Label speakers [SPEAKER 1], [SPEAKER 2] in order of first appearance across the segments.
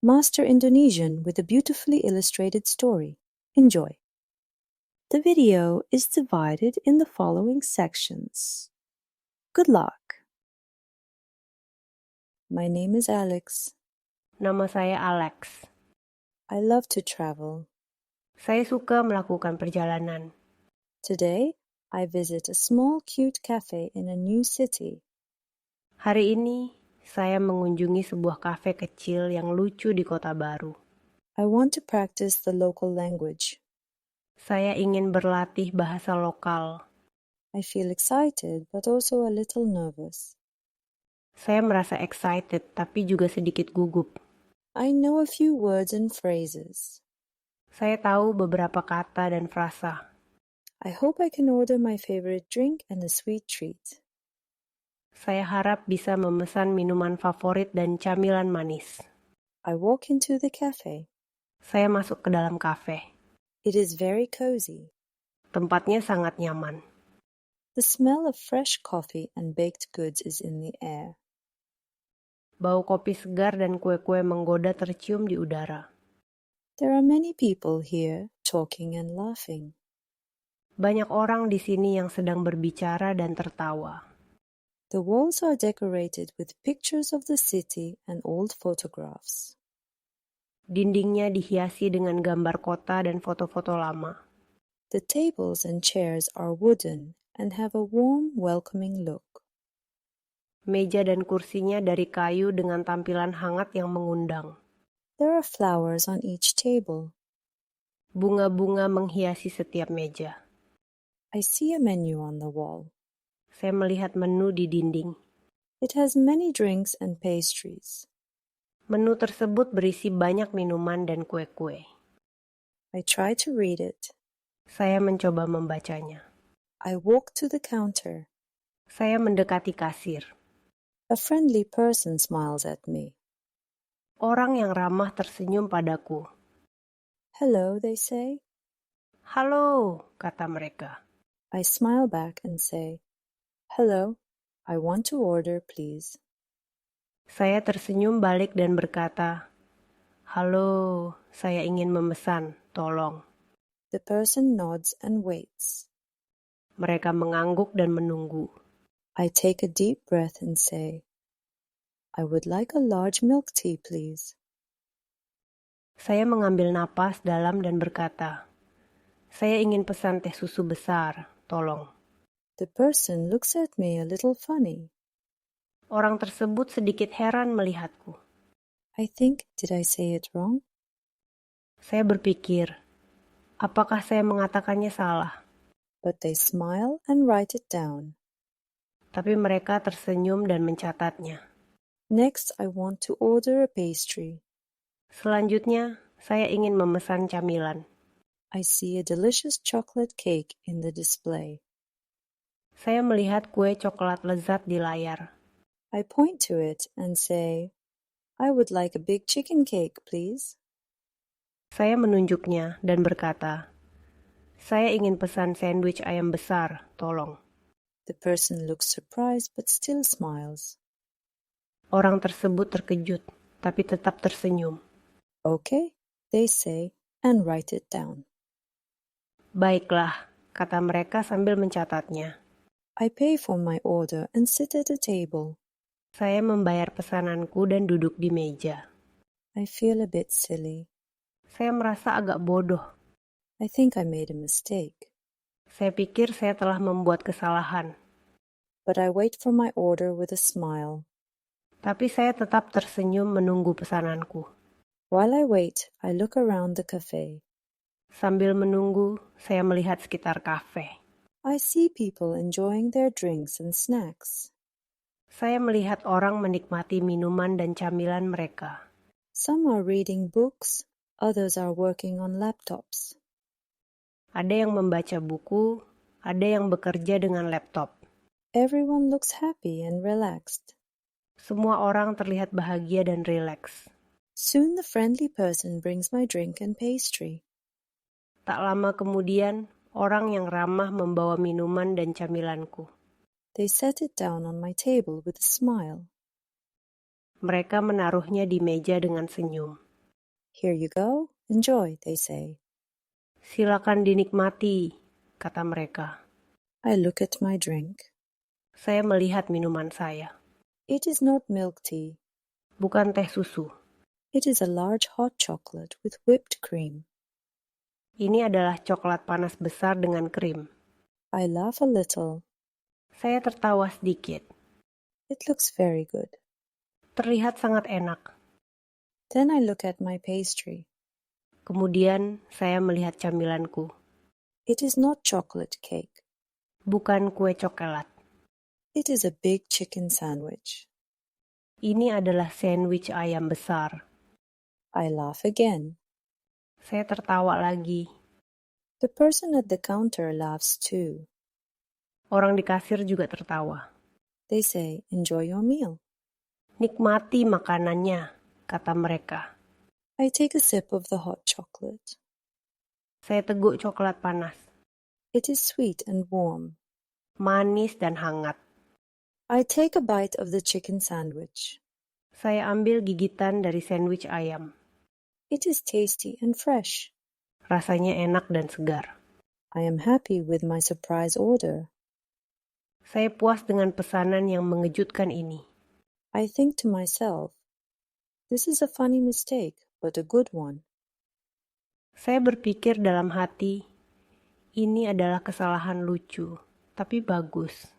[SPEAKER 1] Master Indonesian with a beautifully illustrated story. Enjoy. The video is divided in the following sections. Good luck. My name is Alex.
[SPEAKER 2] Nama saya Alex.
[SPEAKER 1] I love to travel.
[SPEAKER 2] Saya suka melakukan perjalanan.
[SPEAKER 1] Today, I visit a small cute cafe in a new city.
[SPEAKER 2] Hari ini, saya mengunjungi sebuah kafe kecil yang lucu di kota baru.
[SPEAKER 1] I want to practice the local language.
[SPEAKER 2] Saya ingin berlatih bahasa lokal.
[SPEAKER 1] I feel excited but also a little nervous.
[SPEAKER 2] Saya merasa excited tapi juga sedikit gugup.
[SPEAKER 1] I know a few words and phrases.
[SPEAKER 2] Saya tahu beberapa kata dan frasa.
[SPEAKER 1] I hope I can order my favorite drink and a sweet treat.
[SPEAKER 2] Saya harap bisa memesan minuman favorit dan camilan manis.
[SPEAKER 1] I walk into the cafe.
[SPEAKER 2] Saya masuk ke dalam kafe.
[SPEAKER 1] It is very cozy.
[SPEAKER 2] Tempatnya sangat nyaman.
[SPEAKER 1] The smell of fresh coffee and baked goods is in the air.
[SPEAKER 2] Bau kopi segar dan kue-kue menggoda tercium di udara.
[SPEAKER 1] There are many people here talking and laughing.
[SPEAKER 2] Banyak orang di sini yang sedang berbicara dan tertawa.
[SPEAKER 1] The walls are decorated with pictures of the city and old photographs.
[SPEAKER 2] Dindingnya dihiasi dengan gambar kota dan foto-foto lama.
[SPEAKER 1] The tables and chairs are wooden and have a warm, welcoming look.
[SPEAKER 2] Meja dan kursinya dari kayu dengan tampilan hangat yang mengundang.
[SPEAKER 1] There are flowers on each table.
[SPEAKER 2] Bunga-bunga menghiasi setiap meja.
[SPEAKER 1] I see a menu on the wall.
[SPEAKER 2] Saya melihat menu di dinding.
[SPEAKER 1] It has many drinks and pastries.
[SPEAKER 2] Menu tersebut berisi banyak minuman dan kue-kue.
[SPEAKER 1] I try to read it.
[SPEAKER 2] Saya mencoba membacanya.
[SPEAKER 1] I walk to the counter.
[SPEAKER 2] Saya mendekati kasir.
[SPEAKER 1] A friendly person smiles at me.
[SPEAKER 2] Orang yang ramah tersenyum padaku.
[SPEAKER 1] Hello, they say.
[SPEAKER 2] Halo, kata mereka.
[SPEAKER 1] I smile back and say, Hello, I want to order, please.
[SPEAKER 2] Saya tersenyum balik dan berkata, Halo, saya ingin memesan, tolong.
[SPEAKER 1] The person nods and waits.
[SPEAKER 2] Mereka mengangguk dan menunggu.
[SPEAKER 1] I take a deep breath and say, I would like a large milk tea, please.
[SPEAKER 2] Saya mengambil napas dalam dan berkata, Saya ingin pesan teh susu besar, tolong.
[SPEAKER 1] The person looks at me a little funny.
[SPEAKER 2] Orang tersebut sedikit heran melihatku.
[SPEAKER 1] I think, did I say it wrong?
[SPEAKER 2] Saya berpikir, apakah saya mengatakannya salah?
[SPEAKER 1] But they smile and write it down.
[SPEAKER 2] Tapi mereka tersenyum dan mencatatnya.
[SPEAKER 1] Next, I want to order a pastry.
[SPEAKER 2] Selanjutnya, saya ingin memesan camilan.
[SPEAKER 1] I see a delicious chocolate cake in the display.
[SPEAKER 2] Saya melihat kue coklat lezat di layar.
[SPEAKER 1] I point to it and say, I would like a big chicken cake, please.
[SPEAKER 2] Saya menunjuknya dan berkata, Saya ingin pesan sandwich ayam besar, tolong.
[SPEAKER 1] The person looks surprised but still smiles.
[SPEAKER 2] Orang tersebut terkejut, tapi tetap tersenyum.
[SPEAKER 1] Okay, they say, and write it down.
[SPEAKER 2] Baiklah, kata mereka sambil mencatatnya.
[SPEAKER 1] I pay for my order and sit at a table.
[SPEAKER 2] Saya membayar pesananku dan duduk di meja.
[SPEAKER 1] I feel a bit silly.
[SPEAKER 2] Saya merasa agak bodoh.
[SPEAKER 1] I think I made a mistake.
[SPEAKER 2] Saya pikir saya telah membuat kesalahan.
[SPEAKER 1] But I wait for my order with a smile.
[SPEAKER 2] Tapi saya tetap tersenyum menunggu pesananku.
[SPEAKER 1] While I wait, I look around the cafe.
[SPEAKER 2] Sambil menunggu, saya melihat sekitar kafe.
[SPEAKER 1] I see people enjoying their drinks and snacks.
[SPEAKER 2] Saya melihat orang menikmati minuman dan camilan mereka.
[SPEAKER 1] Some are reading books, others are working on laptops.
[SPEAKER 2] Ada yang membaca buku, ada yang bekerja dengan laptop.
[SPEAKER 1] Everyone looks happy and relaxed.
[SPEAKER 2] Semua orang terlihat bahagia dan rileks.
[SPEAKER 1] Soon the friendly person brings my drink and pastry.
[SPEAKER 2] Tak lama kemudian, orang yang ramah membawa minuman dan camilanku.
[SPEAKER 1] They set it down on my table with a smile.
[SPEAKER 2] Mereka menaruhnya di meja dengan senyum.
[SPEAKER 1] Here you go, enjoy, they say.
[SPEAKER 2] Silakan dinikmati, kata mereka.
[SPEAKER 1] I look at my drink.
[SPEAKER 2] Saya melihat minuman saya.
[SPEAKER 1] It is not milk tea.
[SPEAKER 2] Bukan teh susu.
[SPEAKER 1] It is a large hot chocolate with whipped cream.
[SPEAKER 2] Ini adalah coklat panas besar dengan krim.
[SPEAKER 1] I laugh a little.
[SPEAKER 2] Saya tertawa sedikit.
[SPEAKER 1] It looks very good.
[SPEAKER 2] Terlihat sangat enak.
[SPEAKER 1] Then I look at my pastry.
[SPEAKER 2] Kemudian saya melihat camilanku.
[SPEAKER 1] It is not chocolate cake.
[SPEAKER 2] Bukan kue coklat.
[SPEAKER 1] It is a big chicken sandwich.
[SPEAKER 2] Ini adalah sandwich ayam besar.
[SPEAKER 1] I laugh again.
[SPEAKER 2] Saya tertawa lagi.
[SPEAKER 1] The person at the counter laughs too.
[SPEAKER 2] Orang di kasir juga tertawa.
[SPEAKER 1] They say, enjoy your meal.
[SPEAKER 2] Nikmati makanannya, kata mereka.
[SPEAKER 1] I take a sip of the hot chocolate.
[SPEAKER 2] Saya teguk coklat panas.
[SPEAKER 1] It is sweet and warm.
[SPEAKER 2] Manis dan hangat.
[SPEAKER 1] I take a bite of the chicken sandwich.
[SPEAKER 2] Saya ambil gigitan dari sandwich ayam.
[SPEAKER 1] It is tasty and fresh.
[SPEAKER 2] Rasanya enak dan segar.
[SPEAKER 1] I am happy with my surprise order.
[SPEAKER 2] Saya puas dengan pesanan yang mengejutkan ini.
[SPEAKER 1] I think to myself, this is a funny mistake, but a good one.
[SPEAKER 2] Saya berpikir dalam hati, ini adalah kesalahan lucu, tapi bagus.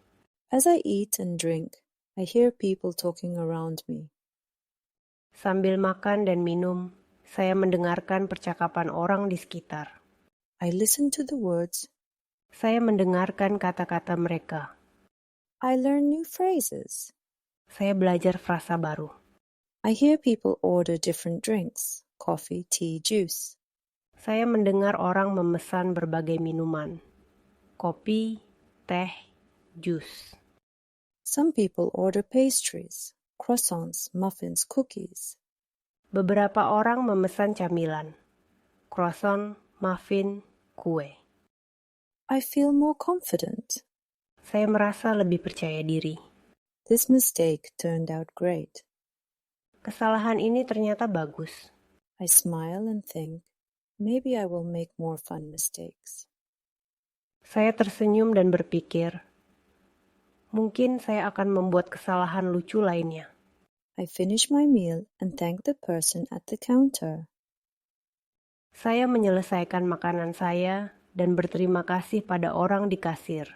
[SPEAKER 1] As I eat and drink, I hear people talking around me.
[SPEAKER 2] Sambil makan dan minum, saya mendengarkan percakapan orang di sekitar.
[SPEAKER 1] I listen to the words.
[SPEAKER 2] Saya mendengarkan kata-kata mereka.
[SPEAKER 1] I learn new phrases.
[SPEAKER 2] Saya belajar frasa baru.
[SPEAKER 1] I hear people order different drinks, coffee, tea, juice.
[SPEAKER 2] Saya mendengar orang memesan berbagai minuman. Kopi, teh, jus.
[SPEAKER 1] Some people order pastries, croissants, muffins, cookies.
[SPEAKER 2] Beberapa orang memesan camilan. Croissant, muffin, kue.
[SPEAKER 1] I feel more confident.
[SPEAKER 2] Saya merasa lebih percaya diri.
[SPEAKER 1] This mistake turned out great.
[SPEAKER 2] Kesalahan ini ternyata bagus.
[SPEAKER 1] I smile and think, maybe I will make more fun mistakes.
[SPEAKER 2] Saya tersenyum dan berpikir, mungkin saya akan membuat kesalahan lucu lainnya.
[SPEAKER 1] I finish my meal and thank the person at the counter.
[SPEAKER 2] Saya menyelesaikan makanan saya dan berterima kasih pada orang di kasir.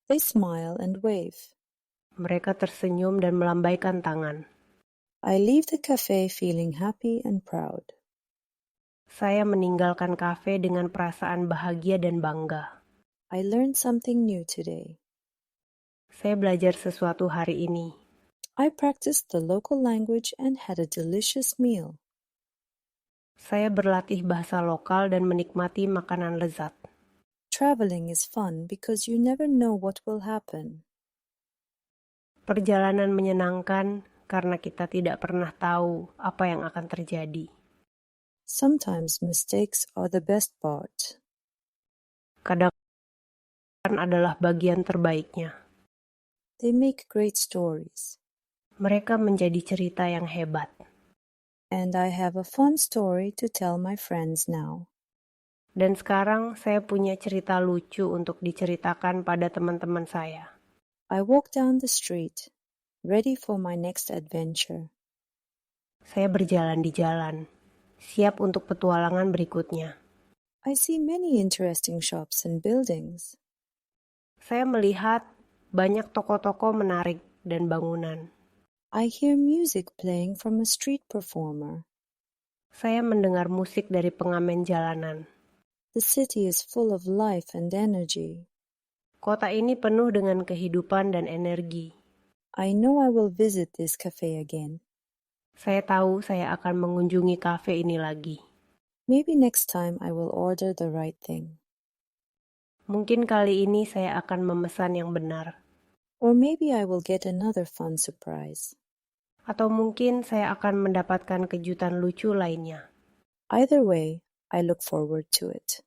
[SPEAKER 1] They smile and wave.
[SPEAKER 2] Mereka tersenyum dan melambaikan tangan.
[SPEAKER 1] I leave the cafe feeling happy and proud.
[SPEAKER 2] Saya meninggalkan kafe dengan perasaan bahagia dan bangga.
[SPEAKER 1] I learned something new today.
[SPEAKER 2] Saya belajar sesuatu hari ini.
[SPEAKER 1] I practiced the local language and had a delicious meal.
[SPEAKER 2] Saya berlatih bahasa lokal dan menikmati makanan lezat.
[SPEAKER 1] Traveling is fun because you never know what will happen.
[SPEAKER 2] Perjalanan menyenangkan karena kita tidak pernah tahu apa yang akan terjadi.
[SPEAKER 1] Sometimes mistakes are the best part.
[SPEAKER 2] Kadang adalah bagian terbaiknya.
[SPEAKER 1] They make great stories.
[SPEAKER 2] Mereka menjadi cerita yang hebat.
[SPEAKER 1] And I have a fun story to tell my friends now.
[SPEAKER 2] Dan sekarang saya punya cerita lucu untuk diceritakan pada teman-teman saya.
[SPEAKER 1] I walk down the street, ready for my next adventure.
[SPEAKER 2] Saya berjalan di jalan, siap untuk petualangan berikutnya.
[SPEAKER 1] I see many interesting shops and buildings.
[SPEAKER 2] Saya melihat banyak toko-toko menarik dan bangunan.
[SPEAKER 1] I hear music playing from a street performer.
[SPEAKER 2] Saya mendengar musik dari pengamen jalanan.
[SPEAKER 1] The city is full of life and energy.
[SPEAKER 2] Kota ini penuh dengan kehidupan dan energi.
[SPEAKER 1] I know I will visit this cafe again.
[SPEAKER 2] Saya tahu saya akan mengunjungi kafe ini lagi.
[SPEAKER 1] Maybe next time I will order the right thing.
[SPEAKER 2] Mungkin kali ini saya akan memesan yang benar.
[SPEAKER 1] Or maybe I will get another fun surprise.
[SPEAKER 2] Atau mungkin saya akan mendapatkan kejutan lucu lainnya.
[SPEAKER 1] Either way, I look forward to it.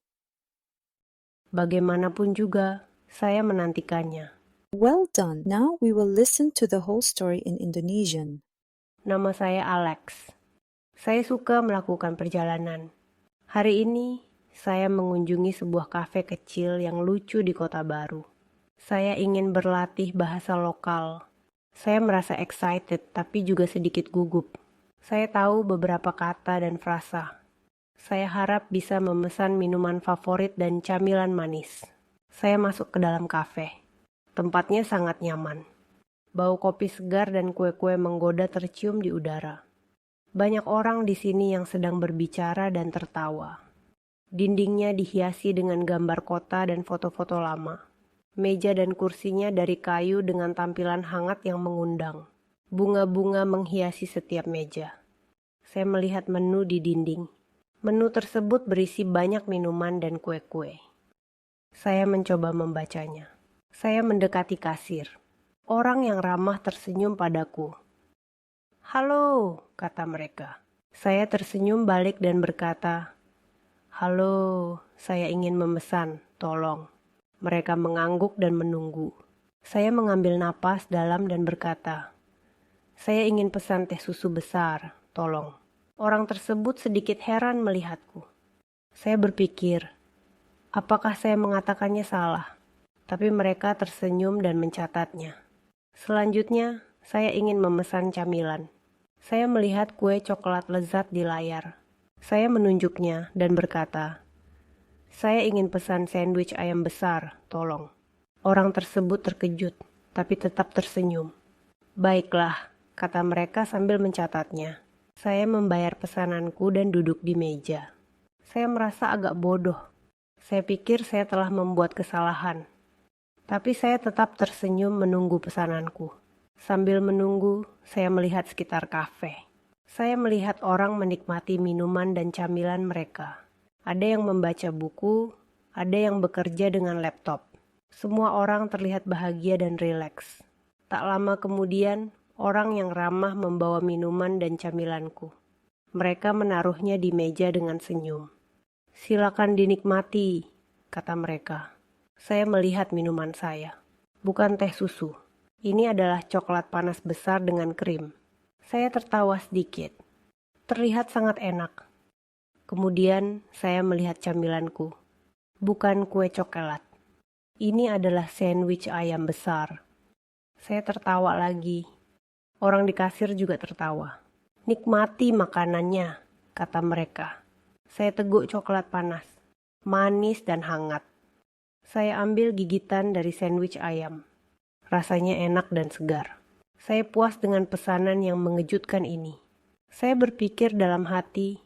[SPEAKER 2] Bagaimanapun juga, saya menantikannya.
[SPEAKER 1] Well done. Now we will listen to the whole story in Indonesian.
[SPEAKER 2] Nama saya Alex. Saya suka melakukan perjalanan. Hari ini, saya mengunjungi sebuah kafe kecil yang lucu di kota baru. Saya ingin berlatih bahasa lokal. Saya merasa excited tapi juga sedikit gugup. Saya tahu beberapa kata dan frasa. Saya harap bisa memesan minuman favorit dan camilan manis. Saya masuk ke dalam kafe. Tempatnya sangat nyaman. Bau kopi segar dan kue-kue menggoda tercium di udara. Banyak orang di sini yang sedang berbicara dan tertawa. Dindingnya dihiasi dengan gambar kota dan foto-foto lama. Meja dan kursinya dari kayu dengan tampilan hangat yang mengundang. Bunga-bunga menghiasi setiap meja. Saya melihat menu di dinding. Menu tersebut berisi banyak minuman dan kue-kue. Saya mencoba membacanya. Saya mendekati kasir. Orang yang ramah tersenyum padaku. "Halo," kata mereka. Saya tersenyum balik dan berkata, "Halo, saya ingin memesan, tolong." Mereka mengangguk dan menunggu. Saya mengambil napas dalam dan berkata, "Saya ingin pesan teh susu besar, tolong." Orang tersebut sedikit heran melihatku. Saya berpikir, apakah saya mengatakannya salah? Tapi mereka tersenyum dan mencatatnya. Selanjutnya, saya ingin memesan camilan. Saya melihat kue coklat lezat di layar. Saya menunjuknya dan berkata, "Saya ingin pesan sandwich ayam besar, tolong." Orang tersebut terkejut, tapi tetap tersenyum. "Baiklah," kata mereka sambil mencatatnya. Saya membayar pesananku dan duduk di meja. Saya merasa agak bodoh. Saya pikir saya telah membuat kesalahan. Tapi saya tetap tersenyum menunggu pesananku. Sambil menunggu, saya melihat sekitar kafe. Saya melihat orang menikmati minuman dan camilan mereka. Ada yang membaca buku, ada yang bekerja dengan laptop. Semua orang terlihat bahagia dan rileks. Tak lama kemudian, orang yang ramah membawa minuman dan camilanku. Mereka menaruhnya di meja dengan senyum. "Silakan dinikmati," kata mereka. Saya melihat minuman saya. Bukan teh susu. Ini adalah coklat panas besar dengan krim. Saya tertawa sedikit. Terlihat sangat enak. Kemudian saya melihat camilanku. Bukan kue coklat. Ini adalah sandwich ayam besar. Saya tertawa lagi. Orang di kasir juga tertawa. "Nikmati makanannya," kata mereka. Saya teguk coklat panas, manis dan hangat. Saya ambil gigitan dari sandwich ayam. Rasanya enak dan segar. Saya puas dengan pesanan yang mengejutkan ini. Saya berpikir dalam hati,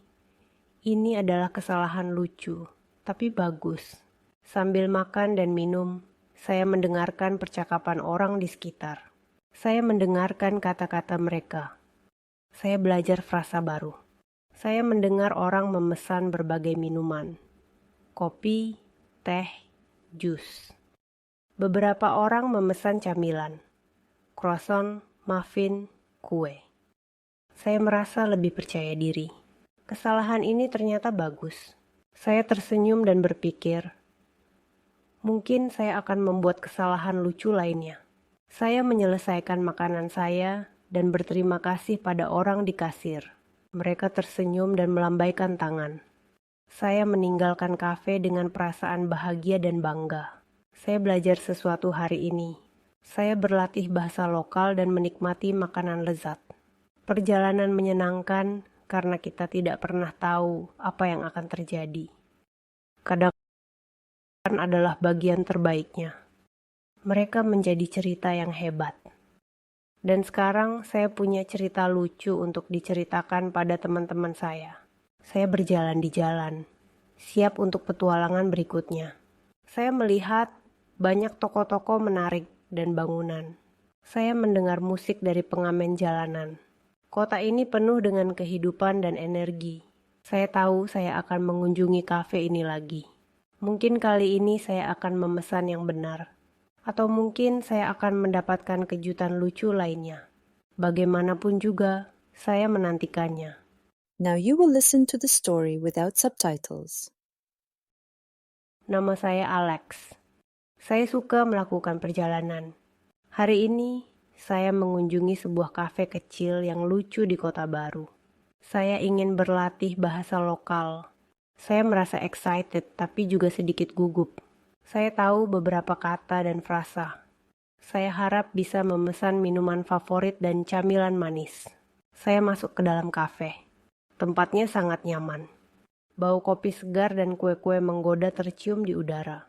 [SPEAKER 2] ini adalah kesalahan lucu, tapi bagus. Sambil makan dan minum, saya mendengarkan percakapan orang di sekitar. Saya mendengarkan kata-kata mereka. Saya belajar frasa baru. Saya mendengar orang memesan berbagai minuman. Kopi, teh, jus. Beberapa orang memesan camilan. Croissant, muffin, kue. Saya merasa lebih percaya diri. Kesalahan ini ternyata bagus. Saya tersenyum dan berpikir, mungkin saya akan membuat kesalahan lucu lainnya. Saya menyelesaikan makanan saya dan berterima kasih pada orang di kasir. Mereka tersenyum dan melambaikan tangan. Saya meninggalkan kafe dengan perasaan bahagia dan bangga. Saya belajar sesuatu hari ini. Saya berlatih bahasa lokal dan menikmati makanan lezat. Perjalanan menyenangkan karena kita tidak pernah tahu apa yang akan terjadi. Kadang adalah bagian terbaiknya. Mereka menjadi cerita yang hebat. Dan sekarang saya punya cerita lucu untuk diceritakan pada teman-teman saya. Saya berjalan di jalan, siap untuk petualangan berikutnya. Saya melihat banyak toko-toko menarik dan bangunan. Saya mendengar musik dari pengamen jalanan. Kota ini penuh dengan kehidupan dan energi. Saya tahu saya akan mengunjungi kafe ini lagi. Mungkin kali ini saya akan memesan yang benar. Atau mungkin saya akan mendapatkan kejutan lucu lainnya. Bagaimanapun juga, saya menantikannya.
[SPEAKER 1] Now you will listen to the story without subtitles.
[SPEAKER 2] Nama saya Alex. Saya suka melakukan perjalanan. Hari ini, saya mengunjungi sebuah kafe kecil yang lucu di kota baru. Saya ingin berlatih bahasa lokal. Saya merasa excited tapi juga sedikit gugup. Saya tahu beberapa kata dan frasa. Saya harap bisa memesan minuman favorit dan camilan manis. Saya masuk ke dalam kafe. Tempatnya sangat nyaman. Bau kopi segar dan kue-kue menggoda tercium di udara.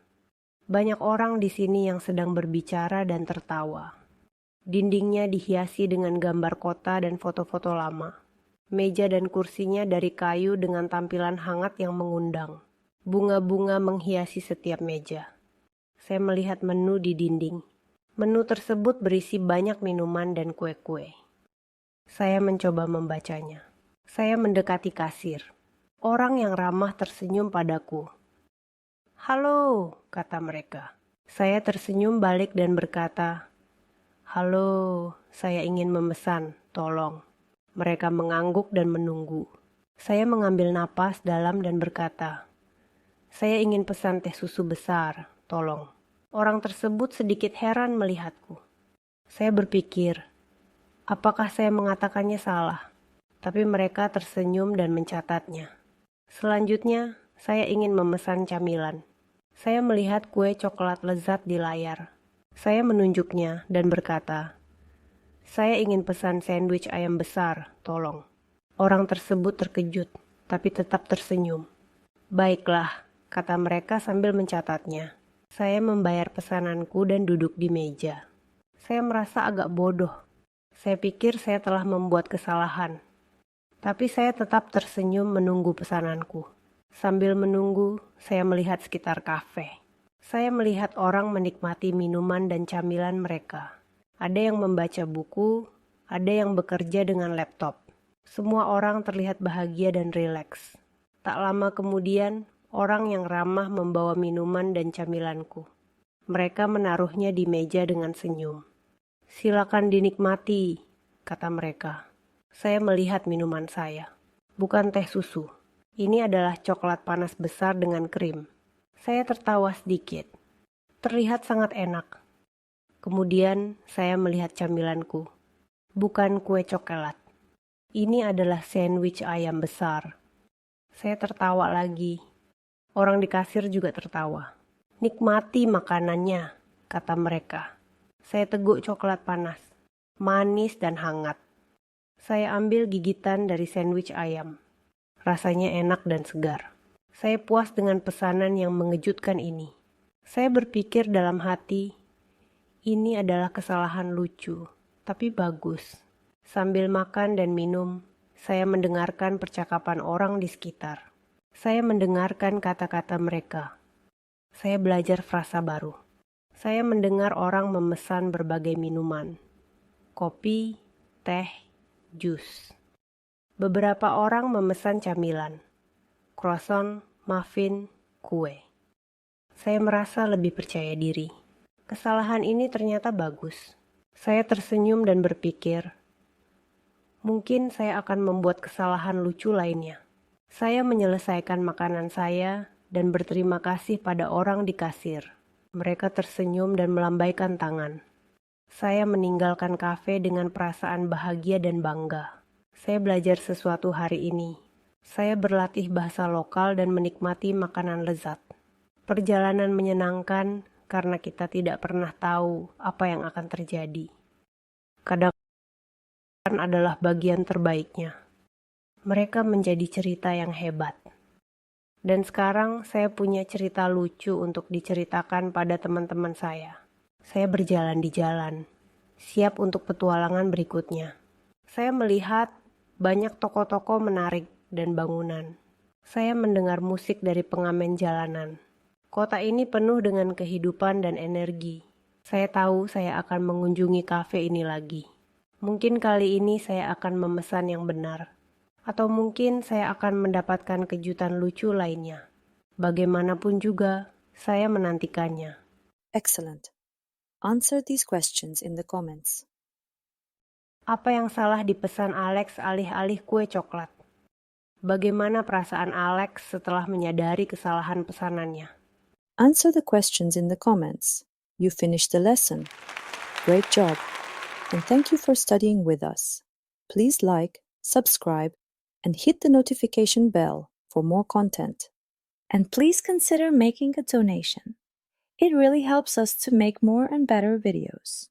[SPEAKER 2] Banyak orang di sini yang sedang berbicara dan tertawa. Dindingnya dihiasi dengan gambar kota dan foto-foto lama. Meja dan kursinya dari kayu dengan tampilan hangat yang mengundang. Bunga-bunga menghiasi setiap meja. Saya melihat menu di dinding. Menu tersebut berisi banyak minuman dan kue-kue. Saya mencoba membacanya. Saya mendekati kasir. Orang yang ramah tersenyum padaku. "Halo," kata mereka. Saya tersenyum balik dan berkata, "Halo, saya ingin memesan, tolong." Mereka mengangguk dan menunggu. Saya mengambil napas dalam dan berkata, "Saya ingin pesan teh susu besar, tolong." Orang tersebut sedikit heran melihatku. Saya berpikir, apakah saya mengatakannya salah? Tapi mereka tersenyum dan mencatatnya. Selanjutnya, saya ingin memesan camilan. Saya melihat kue coklat lezat di layar. Saya menunjuknya dan berkata, "Saya ingin pesan sandwich ayam besar, tolong." Orang tersebut terkejut, tapi tetap tersenyum. "Baiklah," kata mereka sambil mencatatnya. Saya membayar pesananku dan duduk di meja. Saya merasa agak bodoh. Saya pikir saya telah membuat kesalahan. Tapi saya tetap tersenyum menunggu pesananku. Sambil menunggu, saya melihat sekitar kafe. Saya melihat orang menikmati minuman dan camilan mereka. Ada yang membaca buku, ada yang bekerja dengan laptop. Semua orang terlihat bahagia dan rileks. Tak lama kemudian, orang yang ramah membawa minuman dan camilanku. Mereka menaruhnya di meja dengan senyum. "Silakan dinikmati," kata mereka. Saya melihat minuman saya. Bukan teh susu. Ini adalah coklat panas besar dengan krim. Saya tertawa sedikit. Terlihat sangat enak. Kemudian saya melihat camilanku. Bukan kue coklat. Ini adalah sandwich ayam besar. Saya tertawa lagi. Orang di kasir juga tertawa. "Nikmati makanannya," kata mereka. Saya teguk coklat panas, manis dan hangat. Saya ambil gigitan dari sandwich ayam. Rasanya enak dan segar. Saya puas dengan pesanan yang mengejutkan ini. Saya berpikir dalam hati, ini adalah kesalahan lucu, tapi bagus. Sambil makan dan minum, saya mendengarkan percakapan orang di sekitar. Saya mendengarkan kata-kata mereka. Saya belajar frasa baru. Saya mendengar orang memesan berbagai minuman. Kopi, teh, jus. Beberapa orang memesan camilan. Croissant, muffin, kue. Saya merasa lebih percaya diri. Kesalahan ini ternyata bagus. Saya tersenyum dan berpikir, mungkin saya akan membuat kesalahan lucu lainnya. Saya menyelesaikan makanan saya dan berterima kasih pada orang di kasir. Mereka tersenyum dan melambaikan tangan. Saya meninggalkan kafe dengan perasaan bahagia dan bangga. Saya belajar sesuatu hari ini. Saya berlatih bahasa lokal dan menikmati makanan lezat. Perjalanan menyenangkan karena kita tidak pernah tahu apa yang akan terjadi. Kadang adalah bagian terbaiknya. Mereka menjadi cerita yang hebat. Dan sekarang saya punya cerita lucu untuk diceritakan pada teman-teman saya. Saya berjalan di jalan, siap untuk petualangan berikutnya. Saya melihat banyak toko-toko menarik dan bangunan. Saya mendengar musik dari pengamen jalanan. Kota ini penuh dengan kehidupan dan energi. Saya tahu saya akan mengunjungi kafe ini lagi. Mungkin kali ini saya akan memesan yang benar. Atau mungkin saya akan mendapatkan kejutan lucu lainnya. Bagaimanapun juga, saya menantikannya.
[SPEAKER 1] Excellent. Answer these questions in the comments.
[SPEAKER 2] Apa yang salah dipesan Alex alih-alih kue coklat? Bagaimana perasaan Alex setelah menyadari kesalahan pesanannya?
[SPEAKER 1] Answer the questions in the comments. You finished the lesson. Great job. And thank you for studying with us. Please like, subscribe, and hit the notification bell for more content. And please consider making a donation. It really helps us to make more and better videos.